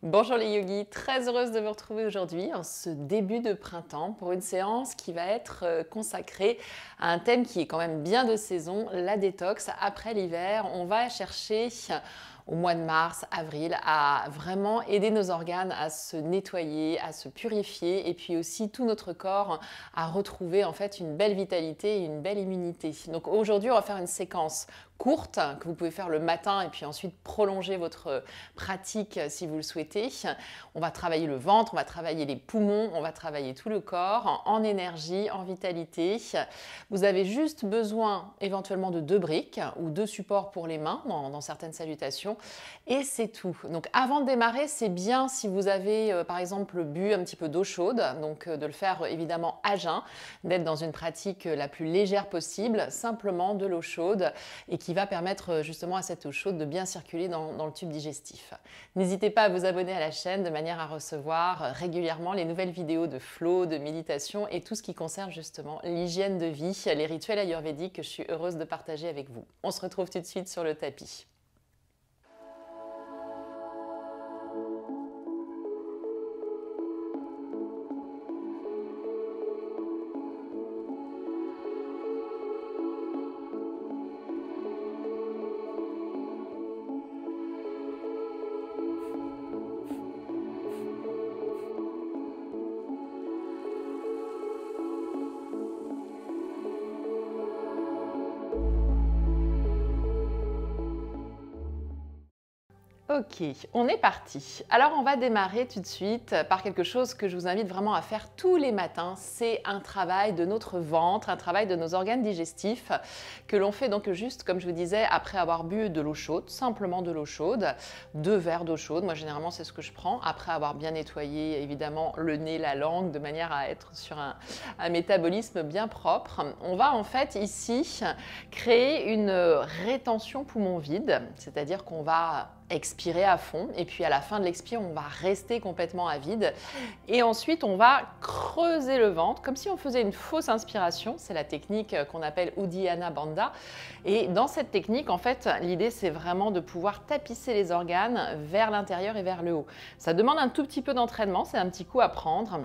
Bonjour les yogis, très heureuse de vous retrouver aujourd'hui en ce début de printemps pour une séance qui va être consacrée à un thème qui est quand même bien de saison, la détox. Après l'hiver, on va chercher au mois de mars, avril, à vraiment aider nos organes à se nettoyer, à se purifier et puis aussi tout notre corps à retrouver en fait une belle vitalité et une belle immunité. Donc aujourd'hui, on va faire une séquence courte que vous pouvez faire le matin et puis ensuite prolonger votre pratique si vous le souhaitez. On va travailler le ventre, on va travailler les poumons, on va travailler tout le corps en énergie, en vitalité. Vous avez juste besoin éventuellement de 2 briques ou 2 supports pour les mains dans certaines salutations et c'est tout. Donc avant de démarrer, c'est bien si vous avez par exemple bu un petit peu d'eau chaude, donc de le faire évidemment à jeun, d'être dans une pratique la plus légère possible, simplement de l'eau chaude et qui va permettre justement à cette eau chaude de bien circuler dans le tube digestif. N'hésitez pas à vous abonner à la chaîne de manière à recevoir régulièrement les nouvelles vidéos de flow, de méditation et tout ce qui concerne justement l'hygiène de vie, les rituels ayurvédiques que je suis heureuse de partager avec vous. On se retrouve tout de suite sur le tapis. Ok, on est parti. Alors on va démarrer tout de suite par quelque chose que je vous invite vraiment à faire tous les matins. C'est un travail de notre ventre, un travail de nos organes digestifs que l'on fait donc juste, comme je vous disais, après avoir bu de l'eau chaude, simplement de l'eau chaude, 2 verres d'eau chaude. Moi généralement c'est ce que je prends après avoir bien nettoyé évidemment le nez, la langue, de manière à être sur un métabolisme bien propre. On va en fait ici créer une rétention poumon vide, c'est-à-dire qu'on va expirer à fond et puis à la fin de l'expire on va rester complètement à vide et ensuite on va creuser le ventre comme si on faisait une fausse inspiration. C'est la technique qu'on appelle Uddiyana Bandha et dans cette technique en fait l'idée c'est vraiment de pouvoir tapisser les organes vers l'intérieur et vers le haut. Ça demande un tout petit peu d'entraînement, c'est un petit coup à prendre.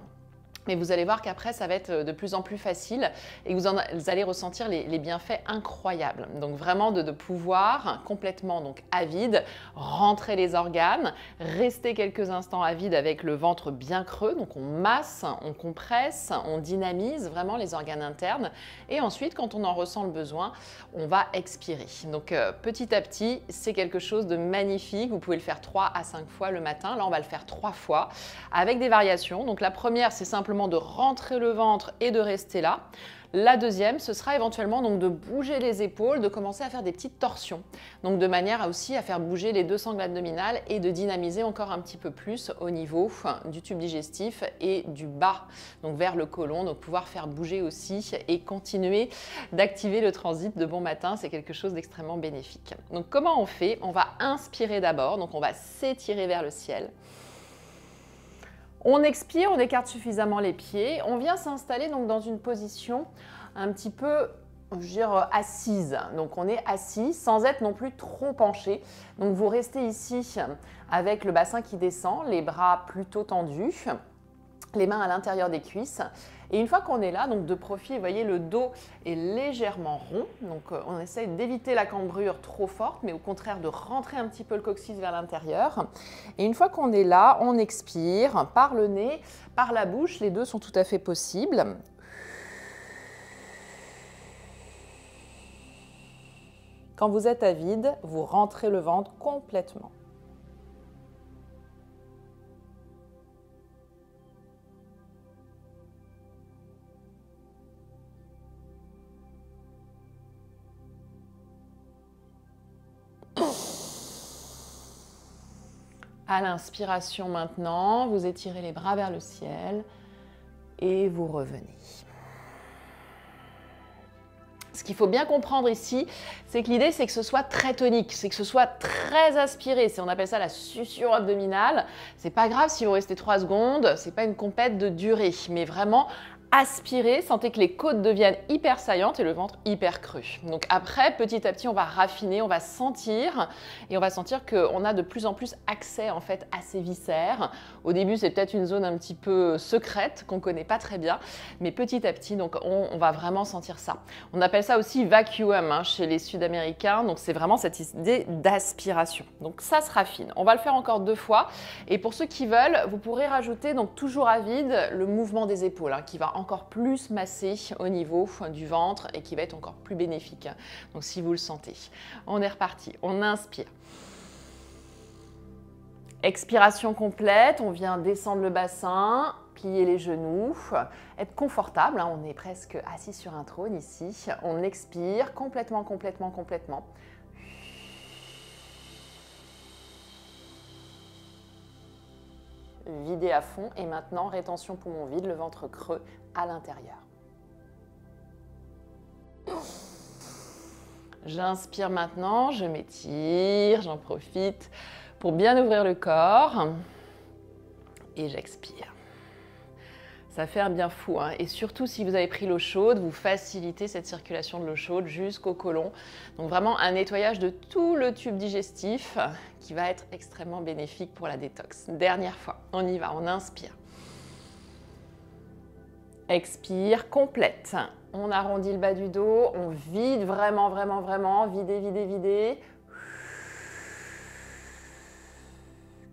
Mais vous allez voir qu'après, ça va être de plus en plus facile et vous allez ressentir les bienfaits incroyables. Donc vraiment de pouvoir complètement donc à vide, rentrer les organes, rester quelques instants à vide avec le ventre bien creux. Donc on masse, on compresse, on dynamise vraiment les organes internes. Et ensuite, quand on en ressent le besoin, on va expirer. Donc petit à petit, c'est quelque chose de magnifique. Vous pouvez le faire 3 à 5 fois le matin. Là, on va le faire 3 fois avec des variations. Donc la première, c'est simplement de rentrer le ventre et de rester là. La deuxième, ce sera éventuellement donc de bouger les épaules, de commencer à faire des petites torsions. Donc de manière à aussi à faire bouger les 2 sangles abdominales et de dynamiser encore un petit peu plus au niveau du tube digestif et du bas, donc vers le côlon. Donc pouvoir faire bouger aussi et continuer d'activer le transit de bon matin, c'est quelque chose d'extrêmement bénéfique. Donc comment on fait? On va inspirer d'abord, donc on va s'étirer vers le ciel. On expire, on écarte suffisamment les pieds, on vient s'installer donc dans une position un petit peu, je veux dire, assise. Donc on est assis sans être non plus trop penché. Donc vous restez ici avec le bassin qui descend, les bras plutôt tendus, les mains à l'intérieur des cuisses. Et une fois qu'on est là, donc de profil, vous voyez, le dos est légèrement rond. Donc on essaye d'éviter la cambrure trop forte, mais au contraire de rentrer un petit peu le coccyx vers l'intérieur. Et une fois qu'on est là, on expire par le nez, par la bouche. Les deux sont tout à fait possibles. Quand vous êtes à vide, vous rentrez le ventre complètement. À l'inspiration maintenant, vous étirez les bras vers le ciel et vous revenez. Ce qu'il faut bien comprendre ici, c'est que l'idée, c'est que ce soit très tonique, c'est que ce soit très aspiré. On appelle ça la succion abdominale. C'est pas grave si vous restez 3 secondes, c'est pas une compète de durée, mais vraiment aspirez, sentez que les côtes deviennent hyper saillantes et le ventre hyper cru. Donc après, petit à petit, on va raffiner, on va sentir et on va sentir qu'on a de plus en plus accès en fait à ces viscères. Au début, c'est peut-être une zone un petit peu secrète qu'on ne connaît pas très bien, mais petit à petit, donc on va vraiment sentir ça. On appelle ça aussi vacuum hein, chez les Sud-Américains, donc c'est vraiment cette idée d'aspiration. Donc ça se raffine. On va le faire encore 2 fois et pour ceux qui veulent, vous pourrez rajouter donc toujours à vide le mouvement des épaules hein, qui va encore plus masser au niveau du ventre et qui va être encore plus bénéfique. Donc si vous le sentez. On est reparti. On inspire. Expiration complète. On vient descendre le bassin, plier les genoux, être confortable. Hein, on est presque assis sur un trône ici. On expire complètement, complètement, complètement. Vider à fond et maintenant rétention poumon vide, le ventre creux à l'intérieur. J'inspire maintenant, je m'étire, j'en profite pour bien ouvrir le corps et j'expire. Ça fait un bien fou hein. Et surtout si vous avez pris l'eau chaude, vous facilitez cette circulation de l'eau chaude jusqu'au côlon. Donc vraiment un nettoyage de tout le tube digestif qui va être extrêmement bénéfique pour la détox. Dernière fois, on y va, on inspire. Expire, complète. On arrondit le bas du dos, on vide vraiment, vraiment, vraiment. Videz, videz, videz.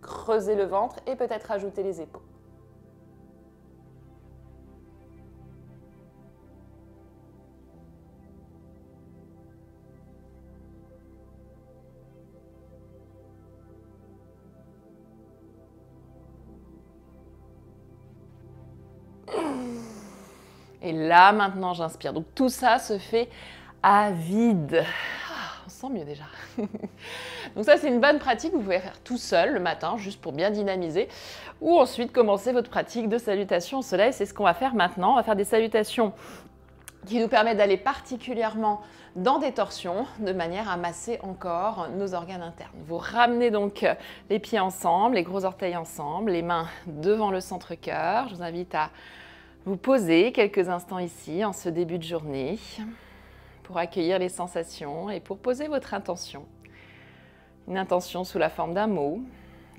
Creusez le ventre et peut-être ajouter les épaules. Et là, maintenant, j'inspire. Donc, tout ça se fait à vide. On se sent mieux déjà. Donc ça, c'est une bonne pratique. Vous pouvez faire tout seul le matin, juste pour bien dynamiser. Ou ensuite, commencer votre pratique de salutation au soleil. C'est ce qu'on va faire maintenant. On va faire des salutations qui nous permettent d'aller particulièrement dans des torsions, de manière à masser encore nos organes internes. Vous ramenez donc les pieds ensemble, les gros orteils ensemble, les mains devant le centre-cœur. Je vous invite à vous poser quelques instants ici, en ce début de journée, pour accueillir les sensations et pour poser votre intention. Une intention sous la forme d'un mot,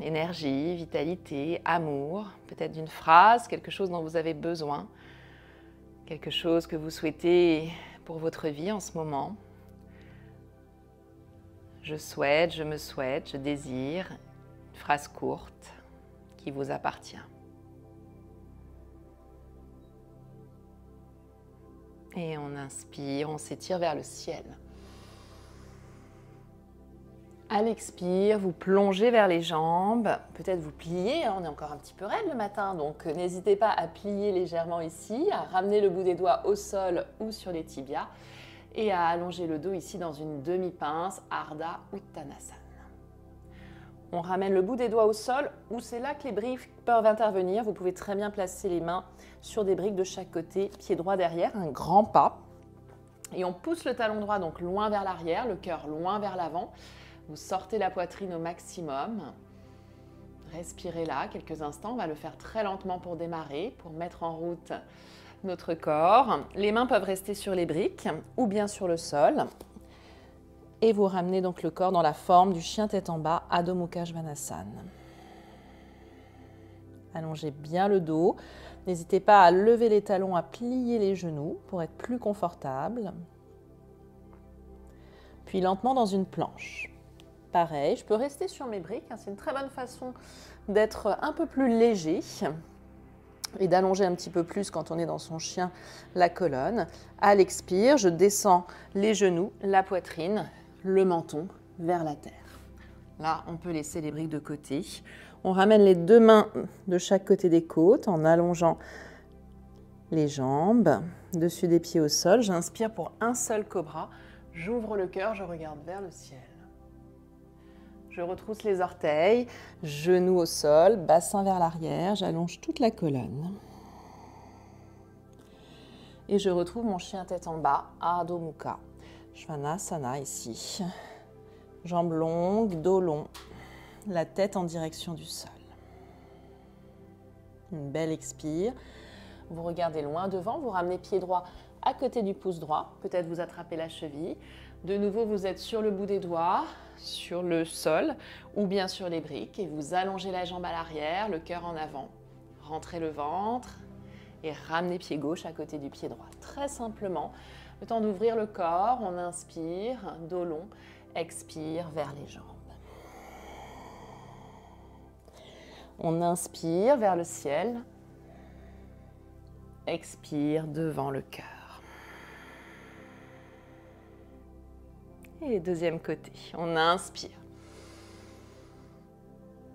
énergie, vitalité, amour, peut-être d'une phrase, quelque chose dont vous avez besoin, quelque chose que vous souhaitez pour votre vie en ce moment. Je souhaite, je me souhaite, je désire, une phrase courte qui vous appartient. Et on inspire, on s'étire vers le ciel. À l'expire, vous plongez vers les jambes, peut-être vous pliez, hein, on est encore un petit peu raide le matin, donc n'hésitez pas à plier légèrement ici, à ramener le bout des doigts au sol ou sur les tibias et à allonger le dos ici dans une demi-pince, Ardha Uttanasana. On ramène le bout des doigts au sol, où c'est là que les briques peuvent intervenir. Vous pouvez très bien placer les mains sur des briques de chaque côté, pied droit derrière, un grand pas. Et on pousse le talon droit donc loin vers l'arrière, le cœur loin vers l'avant. Vous sortez la poitrine au maximum. Respirez là quelques instants. On va le faire très lentement pour démarrer, pour mettre en route notre corps. Les mains peuvent rester sur les briques ou bien sur le sol. Et vous ramenez donc le corps dans la forme du chien tête en bas, Adho Mukha Svanasana. Allongez bien le dos. N'hésitez pas à lever les talons, à plier les genoux pour être plus confortable. Puis lentement dans une planche. Pareil, je peux rester sur mes briques. C'est une très bonne façon d'être un peu plus léger et d'allonger un petit peu plus quand on est dans son chien la colonne. À l'expire, je descends les genoux, la poitrine, le menton vers la terre. Là, on peut laisser les briques de côté. On ramène les deux mains de chaque côté des côtes en allongeant les jambes, dessus des pieds au sol. J'inspire pour un seul cobra. J'ouvre le cœur, je regarde vers le ciel. Je retrousse les orteils, genoux au sol, bassin vers l'arrière. J'allonge toute la colonne. Et je retrouve mon chien tête en bas, Adho Mukha Svanasana ici. Jambes longues, dos long, la tête en direction du sol. Une belle expire. Vous regardez loin devant, vous ramenez pied droit à côté du pouce droit. Peut-être vous attrapez la cheville. De nouveau, vous êtes sur le bout des doigts, sur le sol ou bien sur les briques. Et vous allongez la jambe à l'arrière, le cœur en avant. Rentrez le ventre et ramenez pied gauche à côté du pied droit. Très simplement, le temps d'ouvrir le corps, on inspire, dos long, expire vers les jambes. On inspire vers le ciel, expire devant le cœur. Et deuxième côté, on inspire.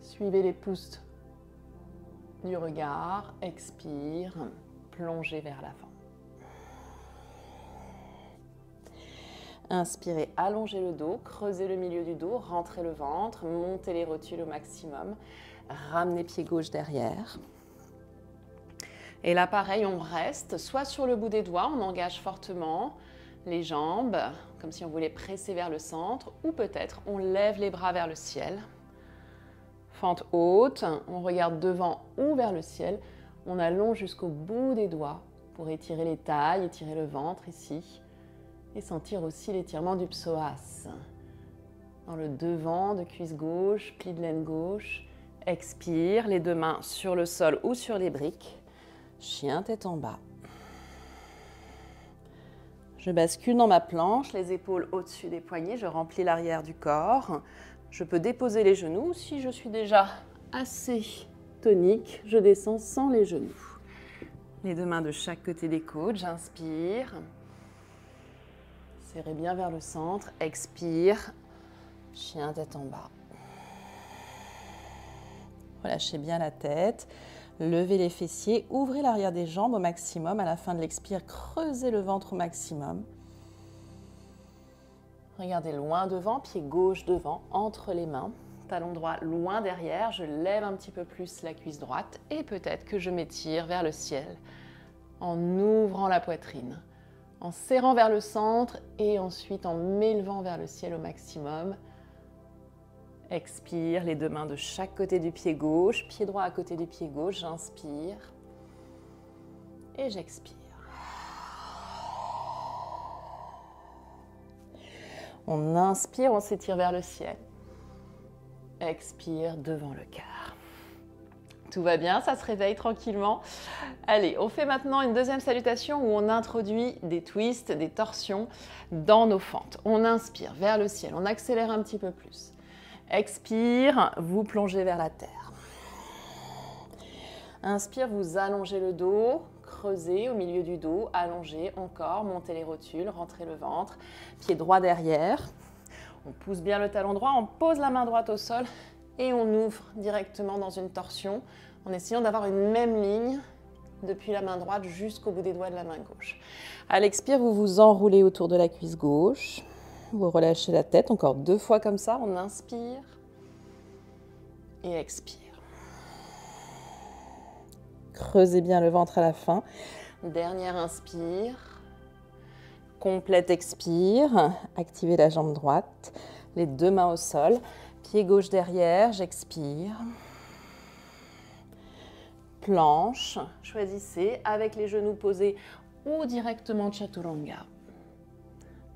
Suivez les pouces du regard, expire, plongez vers l'avant. Inspirez, allongez le dos, creusez le milieu du dos, rentrez le ventre, montez les rotules au maximum, ramenez pied gauche derrière. Et là, pareil, on reste soit sur le bout des doigts, on engage fortement les jambes, comme si on voulait presser vers le centre, ou peut-être on lève les bras vers le ciel. Fente haute, on regarde devant ou vers le ciel, on allonge jusqu'au bout des doigts pour étirer les tailles, étirer le ventre ici. Et sentir aussi l'étirement du psoas. Dans le devant de cuisse gauche, pli de laine gauche. Expire, les deux mains sur le sol ou sur les briques. Chien tête en bas. Je bascule dans ma planche, les épaules au-dessus des poignets. Je remplis l'arrière du corps. Je peux déposer les genoux. Si je suis déjà assez tonique, je descends sans les genoux. Les deux mains de chaque côté des côtes. J'inspire. Serrez bien vers le centre, expire, chien tête en bas. Relâchez bien la tête, levez les fessiers, ouvrez l'arrière des jambes au maximum. À la fin de l'expire, creusez le ventre au maximum. Regardez loin devant, pied gauche devant, entre les mains. Talon droit loin derrière, je lève un petit peu plus la cuisse droite et peut-être que je m'étire vers le ciel en ouvrant la poitrine. En serrant vers le centre et ensuite en m'élevant vers le ciel au maximum. Expire, les deux mains de chaque côté du pied gauche, pied droit à côté du pied gauche, j'inspire et j'expire. On inspire, on s'étire vers le ciel. Expire devant le cœur. Tout va bien, ça se réveille tranquillement. Allez, on fait maintenant une deuxième salutation où on introduit des twists, des torsions dans nos fentes. On inspire vers le ciel, on accélère un petit peu plus. Expire, vous plongez vers la terre. Inspire, vous allongez le dos, creusez au milieu du dos, allongez encore, montez les rotules, rentrez le ventre, pied droit derrière. On pousse bien le talon droit, on pose la main droite au sol. Et on ouvre directement dans une torsion en essayant d'avoir une même ligne depuis la main droite jusqu'au bout des doigts de la main gauche. À l'expire, vous vous enroulez autour de la cuisse gauche. Vous relâchez la tête, encore 2 fois comme ça. On inspire et expire. Creusez bien le ventre à la fin. Dernière inspire. Complète expire. Activez la jambe droite. Les 2 mains au sol. Pied gauche derrière, j'expire. Planche, choisissez avec les genoux posés ou directement chaturanga.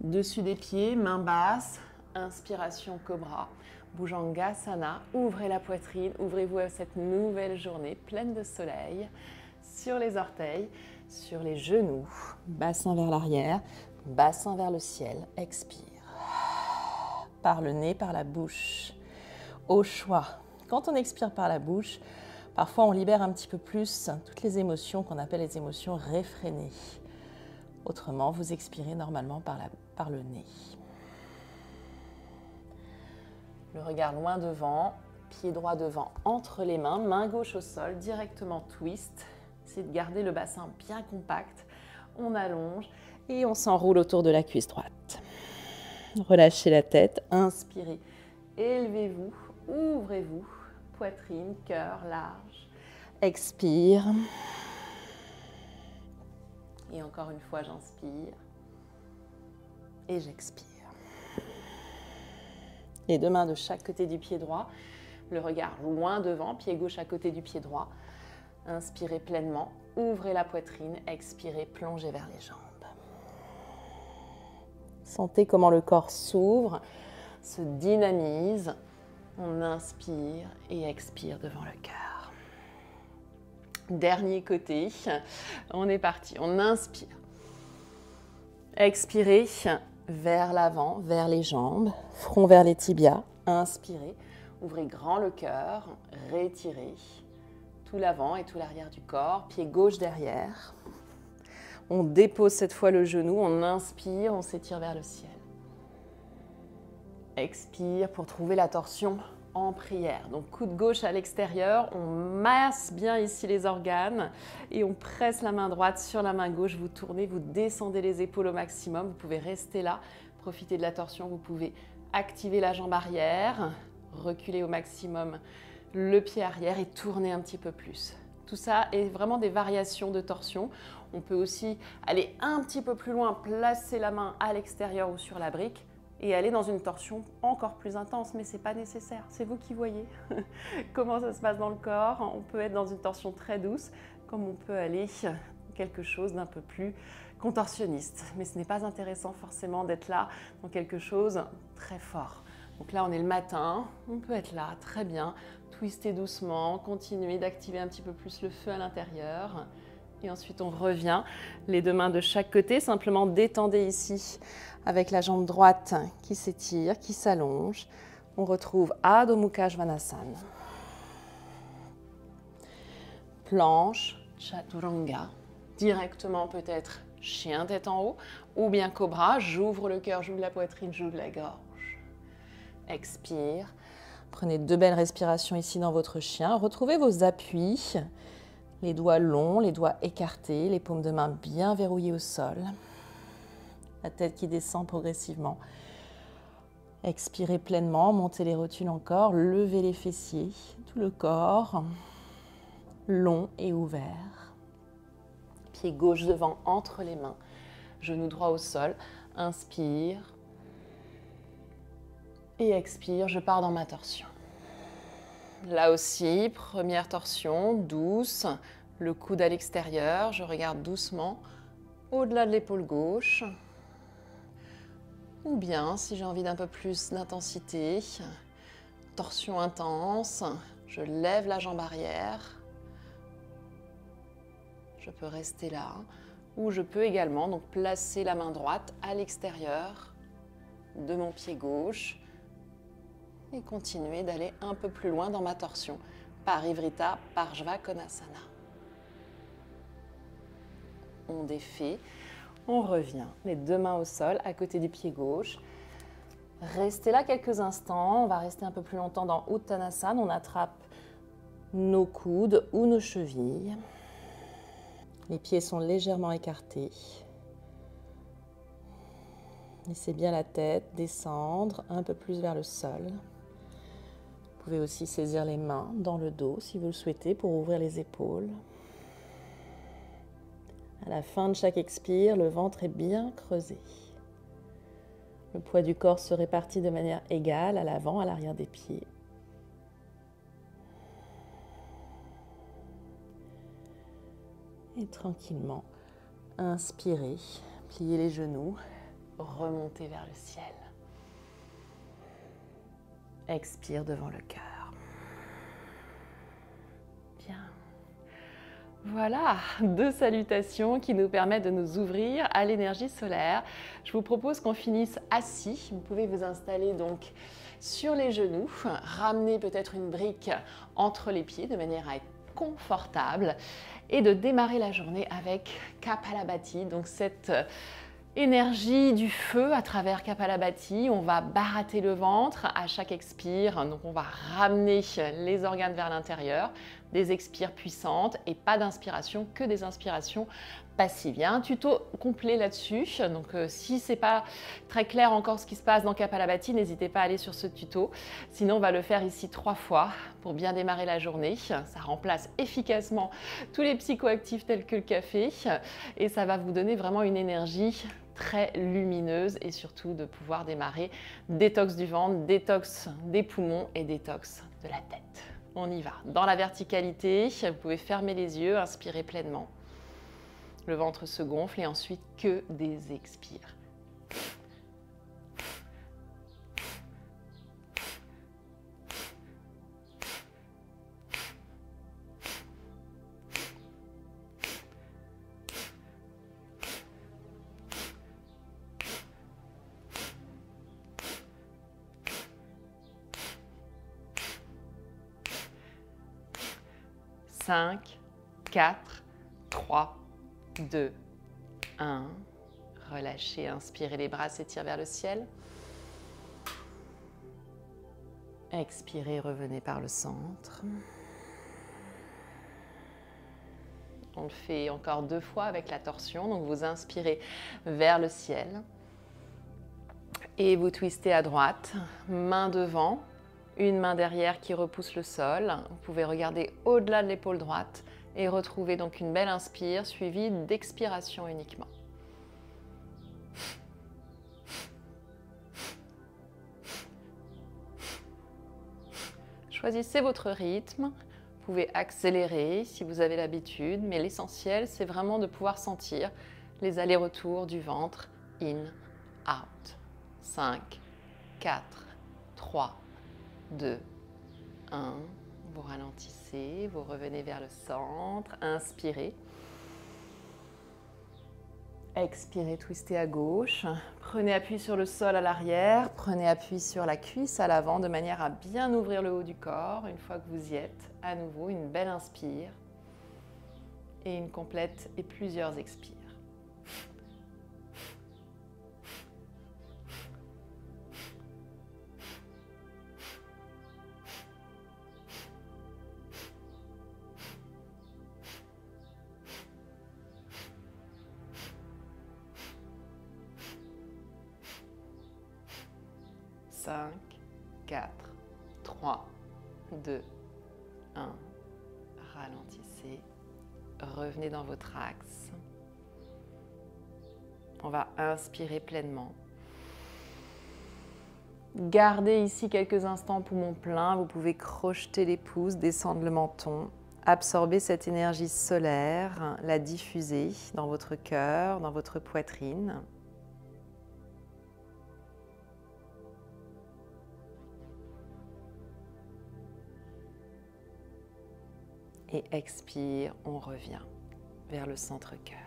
Dessus des pieds, main basse, inspiration cobra. Bhujangasana, ouvrez la poitrine, ouvrez-vous à cette nouvelle journée pleine de soleil. Sur les orteils, sur les genoux, bassin vers l'arrière, bassin vers le ciel, expire. Par le nez, par la bouche. Au choix. Quand on expire par la bouche, parfois on libère un petit peu plus toutes les émotions qu'on appelle les émotions réfrénées. Autrement, vous expirez normalement par le nez. Le regard loin devant, pied droit devant entre les mains, main gauche au sol, directement twist. Essayez de garder le bassin bien compact. On allonge et on s'enroule autour de la cuisse droite. Relâchez la tête, inspirez, élevez-vous. Ouvrez-vous, poitrine, cœur large. Expire. Et encore une fois, j'inspire. Et j'expire. Les 2 mains de chaque côté du pied droit. Le regard loin devant, pied gauche à côté du pied droit. Inspirez pleinement, ouvrez la poitrine, expirez, plongez vers les jambes. Sentez comment le corps s'ouvre, se dynamise. On inspire et expire devant le cœur. Dernier côté, on est parti. On inspire. Expirez vers l'avant, vers les jambes, front vers les tibias. Inspirez, ouvrez grand le cœur, retirez tout l'avant et tout l'arrière du corps, pied gauche derrière. On dépose cette fois le genou, on inspire, on s'étire vers le ciel. Expire pour trouver la torsion en prière. Donc coude gauche à l'extérieur, on masse bien ici les organes et on presse la main droite sur la main gauche, vous tournez, vous descendez les épaules au maximum, vous pouvez rester là, profiter de la torsion, vous pouvez activer la jambe arrière, reculer au maximum le pied arrière et tourner un petit peu plus. Tout ça est vraiment des variations de torsion. On peut aussi aller un petit peu plus loin, placer la main à l'extérieur ou sur la brique et aller dans une torsion encore plus intense, mais ce n'est pas nécessaire. C'est vous qui voyez comment ça se passe dans le corps. On peut être dans une torsion très douce, comme on peut aller quelque chose d'un peu plus contorsionniste. Mais ce n'est pas intéressant forcément d'être là dans quelque chose très fort. Donc là, on est le matin, on peut être là, très bien. Twister doucement, continuer d'activer un petit peu plus le feu à l'intérieur. Et ensuite, on revient, les deux mains de chaque côté. Simplement détendez ici avec la jambe droite qui s'étire, qui s'allonge. On retrouve Adho Mukha Svanasana. Planche, Chaturanga. Directement peut-être chien tête en haut ou bien cobra. J'ouvre le cœur, j'ouvre la poitrine, j'ouvre la gorge. Expire. Prenez 2 belles respirations ici dans votre chien. Retrouvez vos appuis. Les doigts longs, les doigts écartés, les paumes de main bien verrouillées au sol. La tête qui descend progressivement. Expirez pleinement, montez les rotules encore, levez les fessiers, tout le corps long et ouvert. Pied gauche devant entre les mains, genou droit au sol. Inspire et expire, je pars dans ma torsion. Là aussi, première torsion, douce, le coude à l'extérieur, je regarde doucement au-delà de l'épaule gauche. Ou bien, si j'ai envie d'un peu plus d'intensité, torsion intense, je lève la jambe arrière. Je peux rester là. Ou je peux également donc, placer la main droite à l'extérieur de mon pied gauche et continuer d'aller un peu plus loin dans ma torsion. Parivrita Parshva Konasana. On défait, on revient. Les 2 mains au sol, à côté du pied gauche. Restez là quelques instants. On va rester un peu plus longtemps dans Uttanasana. On attrape nos coudes ou nos chevilles. Les pieds sont légèrement écartés. Laissez bien la tête descendre un peu plus vers le sol. Vous pouvez aussi saisir les mains dans le dos si vous le souhaitez pour ouvrir les épaules. À la fin de chaque expire, le ventre est bien creusé. Le poids du corps se répartit de manière égale à l'avant, à l'arrière des pieds. Et tranquillement, inspirez, pliez les genoux, remontez vers le ciel. Expire devant le cœur. Bien. Voilà, 2 salutations qui nous permettent de nous ouvrir à l'énergie solaire. Je vous propose qu'on finisse assis. Vous pouvez vous installer donc sur les genoux, ramener peut-être une brique entre les pieds de manière à être confortable et de démarrer la journée avec Kapalabhati, donc cette énergie du feu à travers Kapalabhati. On va barater le ventre à chaque expire, donc on va ramener les organes vers l'intérieur, des expires puissantes et pas d'inspiration, que des inspirations passives. Il y a un tuto complet là-dessus, donc si c'est pas très clair encore ce qui se passe dans Kapalabhati, n'hésitez pas à aller sur ce tuto. Sinon, on va le faire ici 3 fois pour bien démarrer la journée. Ça remplace efficacement tous les psychoactifs tels que le café et ça va vous donner vraiment une énergie très lumineuse et surtout de pouvoir démarrer détox du ventre, détox des poumons et détox de la tête. On y va. Dans la verticalité, vous pouvez fermer les yeux, inspirer pleinement. Le ventre se gonfle et ensuite que des expires. Cinq, 4, 3, 2, 1. Relâchez, inspirez, les bras s'étirent vers le ciel. Expirez, revenez par le centre. On le fait encore 2 fois avec la torsion. Donc vous inspirez vers le ciel. Et vous twistez à droite, main devant. Une main derrière qui repousse le sol. Vous pouvez regarder au-delà de l'épaule droite et retrouver donc une belle inspire suivie d'expiration uniquement. Choisissez votre rythme. Vous pouvez accélérer si vous avez l'habitude, mais l'essentiel, c'est vraiment de pouvoir sentir les allers-retours du ventre. In, out. 5, 4, 3, 2, 1. Vous ralentissez, vous revenez vers le centre. Inspirez. Expirez, twistez à gauche. Prenez appui sur le sol à l'arrière. Prenez appui sur la cuisse à l'avant de manière à bien ouvrir le haut du corps. Une fois que vous y êtes, à nouveau, une belle inspire. Et une complète et plusieurs expires. 5, 4, 3, 2, 1. Ralentissez. Revenez dans votre axe. On va inspirer pleinement. Gardez ici quelques instants poumon plein. Vous pouvez crocheter les pouces, descendre le menton. Absorbez cette énergie solaire, la diffuser dans votre cœur, dans votre poitrine. Et expire, on revient vers le centre-cœur.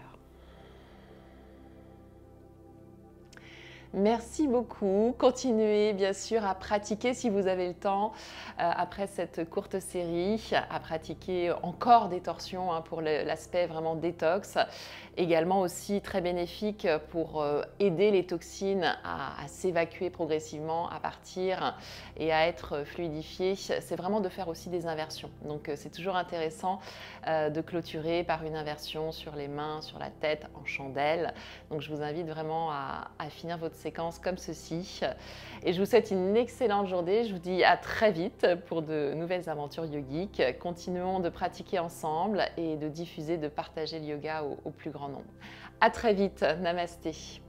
Merci beaucoup. Continuez bien sûr à pratiquer si vous avez le temps après cette courte série, à pratiquer encore des torsions pour l'aspect vraiment détox. Également aussi très bénéfique pour aider les toxines à s'évacuer progressivement, à partir et à être fluidifiées. C'est vraiment de faire aussi des inversions. Donc c'est toujours intéressant de clôturer par une inversion sur les mains, sur la tête, en chandelle. Donc je vous invite vraiment à finir votre séquence comme ceci. Et je vous souhaite une excellente journée. Je vous dis à très vite pour de nouvelles aventures yogiques. Continuons de pratiquer ensemble et de diffuser, de partager le yoga au plus grand nombre. À très vite. Namasté.